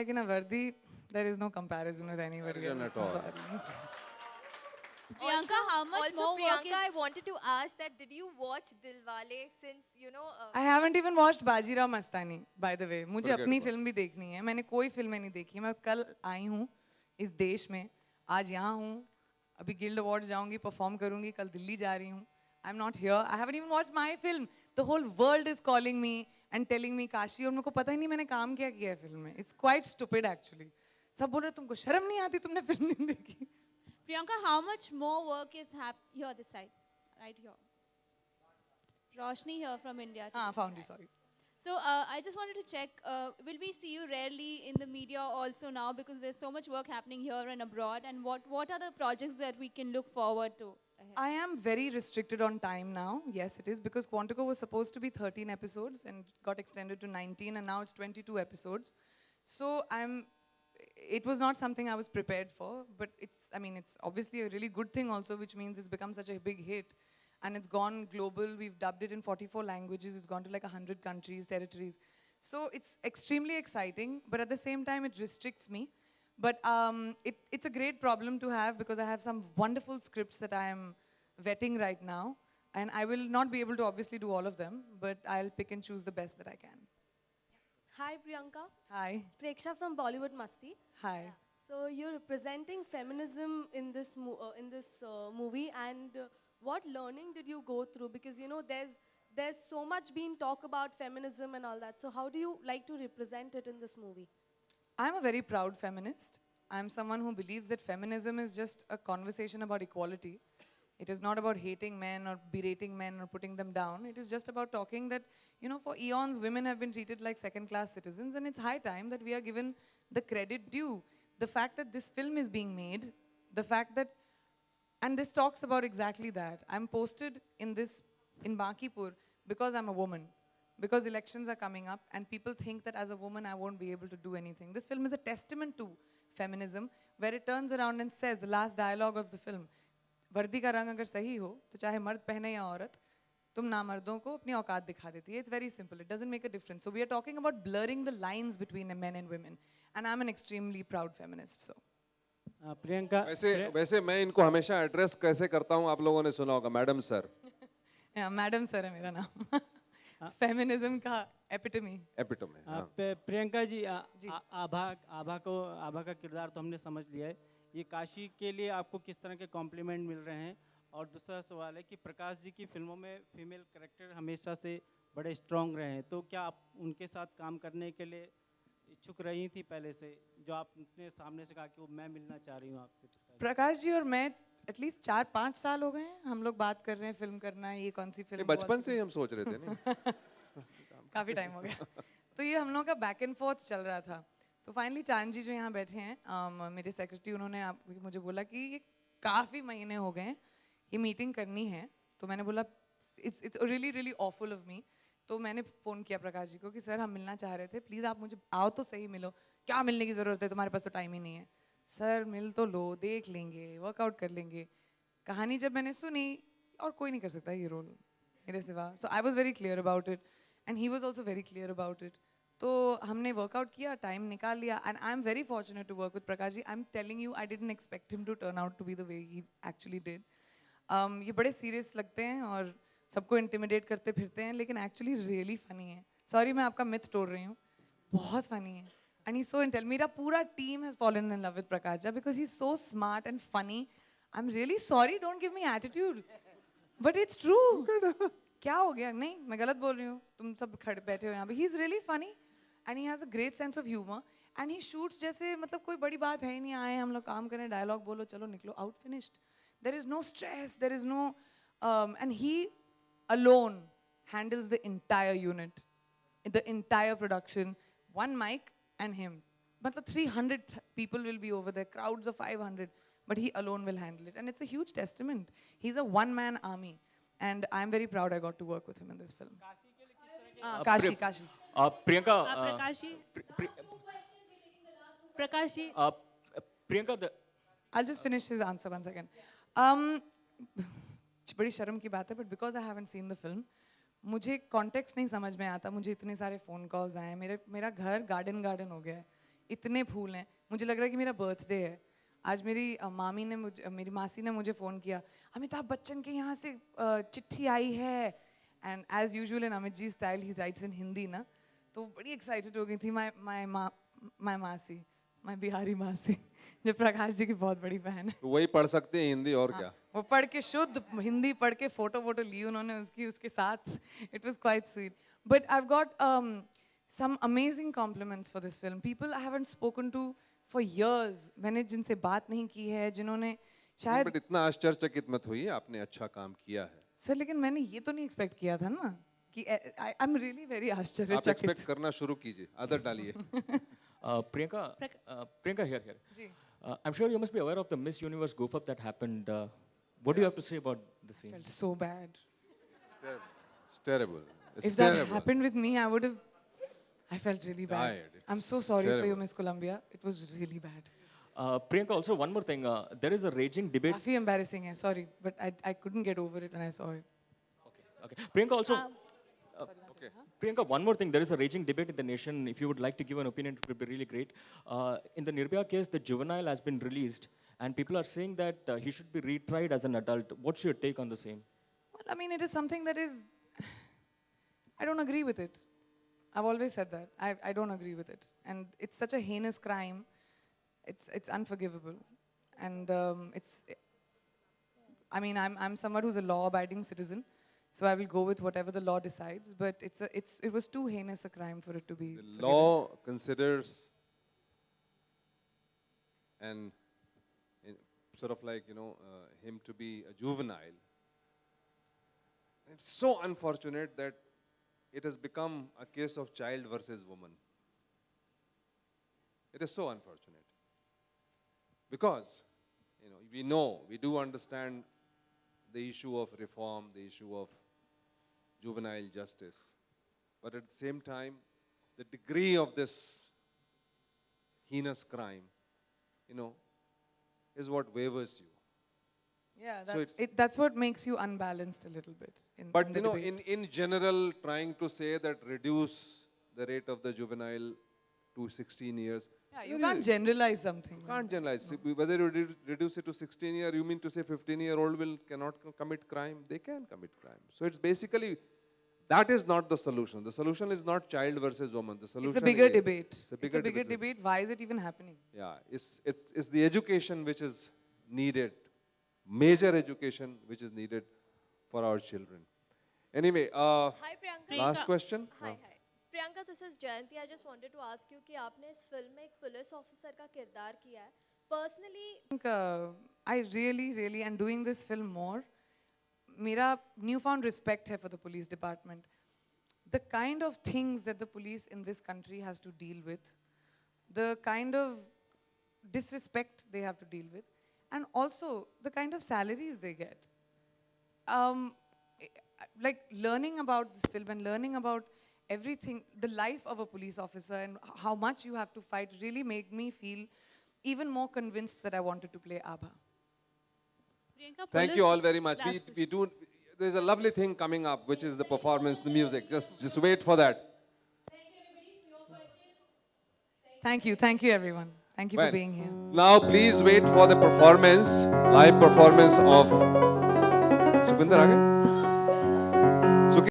Like in a Vardi, there is no comparison with anybody Comparison else. at all. Sorry. Priyanka, how much more work Priyanka, is... I wanted to ask that did you watch Dilwale since I haven't even watched Bajirao Mastani by the way. मुझे Forget अपनी about film भी देखनी है. मैंने कोई फिल्में नहीं देखी. मैं कल आई हूँ इस देश में. आज यहाँ हूँ. अभी गिल्ड अवार्ड्स जाऊंगी, परफॉर्म करूंगी. कल दिल्ली जा रही हूँ. I'm not here. I haven't even watched my film. The whole world is calling me and telling me Kashi और मेरे को पता ही नहीं मैंने काम क्या किया है फिल्म में. It's quite stupid actually. सब बोल रहे तुमको शर्म नहीं आती तुमने फिल्म नहीं देखी. Priyanka, how much more work is here this side, right here? Roshni here from India. हाँ, found you, sorry. So I just wanted to check, will we see you rarely in the media also now because there's so much work happening here and abroad, and what are the projects that we can look forward to ahead? I am very restricted on time now. Yes, it is because Quantico was supposed to be 13 episodes and got extended to 19 and now it's 22 episodes. So it was not something I was prepared for, but it's obviously a really good thing also, which means it's become such a big hit. And it's gone global. We've dubbed it in 44 languages. It's gone to like 100 countries, territories. So it's extremely exciting, but at the same time, it restricts me. But it's a great problem to have because I have some wonderful scripts that I am vetting right now. And I will not be able to obviously do all of them, but I'll pick and choose the best that I can. Hi Priyanka, Hi. Preksha from Bollywood Masti. Hi. So you're representing feminism in this movie, and what learning did you go through? Because there's so much being talk about feminism and all that. So how do you like to represent it in this movie? I'm a very proud feminist. I'm someone who believes that feminism is just a conversation about equality. It is not about hating men or berating men or putting them down. It is just about talking that, for eons, women have been treated like second-class citizens, and it's high time that we are given the credit due. The fact that this film is being made, the fact that, and this talks about exactly that. I'm posted in Bankipur because I'm a woman, because elections are coming up, and people think that as a woman, I won't be able to do anything. This film is a testament to feminism, where it turns around and says, the last dialogue of the film, वर्दी का रंग अगर सही हो तो चाहे मर्द पहने या औरत तुम नामर्दों को अपनी औकात दिखा देती है. It's very simple. It doesn't make a difference. So we are talking about blurring the lines between men and women, and I'm an extremely proud feminist. So Priyanka वैसे मैं इनको हमेशा एड्रेस कैसे करता हूँ आप लोगों ने सुना होगा मैडम सर. मैडम सर है मेरा नाम. फेमिनिज्म का एपिटमी. एपिटम है. हाँ. प्रियंका जी आभा का किरदार तो हमने समझ लिया है. ये काशी के लिए आपको किस तरह के कॉम्प्लीमेंट मिल रहे हैं? और दूसरा सवाल है कि प्रकाश जी की फिल्मों में फीमेल कैरेक्टर हमेशा से बड़े स्ट्रॉन्ग रहे हैं, तो क्या आप उनके साथ काम करने के लिए इच्छुक रही थी पहले से, जो आपने सामने से कहा कि वो मैं मिलना चाह रही हूँ आपसे? प्रकाश जी और मैं एटलीस्ट 4-5 साल हो गए हैं हम लोग बात कर रहे हैं फिल्म करना है, ये कौन सी फिल्म. बचपन से ही हम सोच रहे थे नहीं. काफ़ी टाइम हो गया. तो ये हम लोग का बैक एंड फोर्थ चल रहा था. तो फाइनली चांद जी जो यहाँ बैठे हैं, मेरे सेक्रेटरी, उन्होंने मुझे बोला कि ये काफ़ी महीने हो गए हैं, ये मीटिंग करनी है. तो मैंने बोला it's really really awful of me. तो मैंने फ़ोन किया प्रकाश जी को कि सर हम मिलना चाह रहे थे, प्लीज़ आप मुझे आओ तो सही मिलो. क्या मिलने की ज़रूरत है, तुम्हारे पास तो टाइम ही नहीं है. सर मिल तो लो, देख लेंगे, वर्कआउट कर लेंगे. कहानी जब मैंने सुनी, और कोई नहीं कर सकता ये रोल मेरे सिवा. So I was very clear about it and he was also very clear about it. तो हमने वर्कआउट किया, टाइम निकाल लिया, and I am very fortunate to work with Prakash ji. I am telling you, I didn't expect him to turn out to be the way he actually did. ये बड़े serious लगते हैं और सबको इंटिमिडेट करते फिरते हैं, लेकिन एक्चुअली रियली फनी है. सॉरी मैं आपका मिथ तोड़ रही हूँ, बहुत फनी है. And he so intel. मेरा पूरा team has fallen in love with Prakash ji because he is so smart and funny. I am really sorry, don't give me attitude, but it's true. क्या हो गया? नहीं मैं गलत बोल रही हूँ, तुम सब खड़े बैठे हो यहाँ पे. He is really funny and he has a great sense of humour and he shoots जैसे मतलब कोई बड़ी बात है ही नहीं, आए हम लोग काम करें, डायलॉग बोलो, चलो निकलो, out, finished. There is no stress, there is no and he alone handles the entire unit, the entire production, one mic and him. Matlab 300 people will be over there, crowds of 500, but he alone will handle it. And it's a huge testament. He's a one-man army. And I'm very proud I got to work with him in this film. Kashi. Priyanka Prakash ji? Prakash ji? Priyanka I'll just finish his answer one second. बड़ी शर्म की बात है, but because I haven't seen the film, मुझे context नहीं समझ में आता. मुझे इतने सारे फ़ोन कॉल्स आए हैं. मेरा घर गार्डन हो गया है. इतने फूल हैं, मुझे लग रहा है कि मेरा बर्थडे है। आज मेरी मामी ने मेरी मासी ने मुझे फ़ोन किया, अमिताभ बच्चन के यहाँ से चिट्ठी आई है, and as usual in Amit ji style ही राइट्स इन हिंदी ना, तो बड़ी एक्साइटेड हो गई थी माय मासी, माय बिहारी मासी जो प्रकाश जी की बहुत बड़ी फैन है। तो वही पढ़ सकते हैं हिंदी और क्या। वो पढ़ के शुद्ध हिंदी पढ़ के फोटो वोटो ली उन्होंने उसके साथ। It was quite sweet, but I have got some amazing compliments for this film. People I haven't spoken to for years, मैंने जिनसे बात नहीं की है, जिन्होंने शायद बट इतना आश्चर्यचकित मत होइए, आपने अच्छा काम किया है। सर, लेकिन मैंने ये तो नहीं एक्सपेक्ट किया था ना कि आई एम रियली वेरी आप आश्चर्यचकित। एक्सपेक्ट करना शुरू कीजिए, आदत डालिए। Priyanka here. Ji, I'm sure you must be aware of the Miss Universe goof up that happened. What do you have to say about the scene? felt so bad. It's terrible. It's If that terrible. happened with me, I felt really bad. Died. I'm It's so sorry for you, terrible. Miss Columbia. It was really bad. Priyanka, also one more thing. There is a raging debate. काफी embarrassing है, sorry, but I couldn't get over it when I saw it. Okay. Priyanka, also. Okay. Priyanka, one more thing. There is a raging debate in the nation. If you would like to give an opinion, it would be really great. In the Nirbhaya case, the juvenile has been released, and people are saying that he should be retried as an adult. What's your take on the same? Well, I mean, it is something that is, I don't agree with it. I've always said that. I don't agree with it. And it's such a heinous crime. It's unforgivable. And I mean, I'm someone who's a law-abiding citizen, so I will go with whatever the law decides. But it was too heinous a crime for it to be. The forgiven. law considers and sort of like, him to be a juvenile. It's so unfortunate that it has become a case of child versus woman. It is so unfortunate. Because, we do understand the issue of reform, the issue of juvenile justice. But at the same time, the degree of this heinous crime, is what wavers you. Yeah, So that's what makes you unbalanced a little bit. But in the debate. in general, trying to say that reduce the rate of the juvenile to 16 years. Yeah, you can't generalize something. Can't generalize. Whether you reduce it to 16 years, you mean to say 15-year-old cannot commit crime? They can commit crime. So it's basically, that is not the solution. The solution is not child versus woman. The solution It's a bigger is, debate. It's a bigger debate. Why is it even happening? Yeah, it's the education which is needed, major education which is needed for our children. Anyway, Hi Priyanka. last question. Hi. Priyanka, this is Jayanti. I just wanted to ask you कि आपने इस film में एक police officer का किरदार किया है. Personally, I think I really, and doing this film more, मेरा newfound respect है for the police department. The kind of things that the police in this country has to deal with, the kind of disrespect they have to deal with, and also the kind of salaries they get. Like learning about this film and learning about everything, the life of a police officer and how much you have to fight really made me feel even more convinced that I wanted to play Abha. Priyanka, Thank police- you all very much. last We do. There's a lovely thing coming up, which is the performance, the music. Just wait for that. Thank you everyone. Thank you for Well, being here. Now, please wait for the performance, live performance of Sukhvinder. आ गए?